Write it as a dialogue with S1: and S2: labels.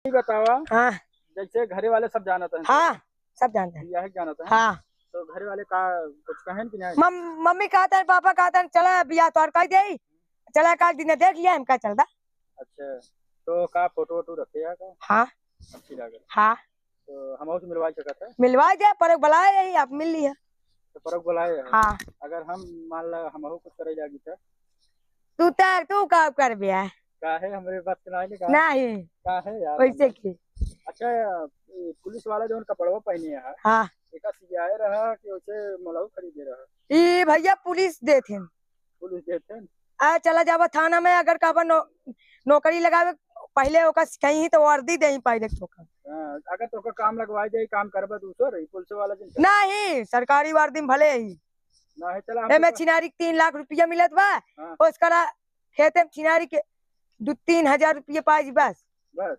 S1: ये बतावा।
S2: हाँ
S1: जैसे घरे वाले सब जानते हैं।
S2: हाँ सब जानते हैं।
S1: यही जानते हैं।
S2: हाँ
S1: तो घरे वाले का कुछ कहें कि नहीं।
S2: मम्मी कहता है पापा कहता है चला बिया तो कह दे चला का दिन देख लिया हम का चलता।
S1: अच्छा, तो का फोटो वोटो रखे है का
S2: हाँ
S1: अच्छी लगे
S2: हाँ
S1: तो हम से मिलवा सकते हैं।
S2: मिलवा दे पर बुलाए यही आप मिल लिया।
S1: तो परक बुलाए है।
S2: हाँ
S1: अगर हम मान ला हम कुछ करे जागी तो
S2: तू का कर बिया
S1: का है हमारे बात सुनाई नहीं
S2: नहीं
S1: का है यार
S2: वैसे
S1: मतलब।
S2: की।
S1: अच्छा, ये पुलिस वाला जो कपड़वा पहने है
S2: हाँ
S1: एक सियाए रहा कि उसे मलहू खरीदे रहा।
S2: ये भैया पुलिस देते हैं।
S1: पुलिस देते हैं।
S2: आ चला जावा थाना में अगर का नौकरी लगावे पहले ओका कहीं तो वर्दी दे पहले तो
S1: हाँ, अगर तो काम लगवाई जाए काम करबा दूसर पुलिस वाला जिन
S2: नहीं सरकारी वर्दी में भले ही
S1: ना है चला हम
S2: में
S1: तो
S2: चिनारी 3 लाख रुपया मिलत बा।
S1: हाँ
S2: उसका खेते में चिनारी के 2-3 हजार रुपये पाई बस।
S1: बस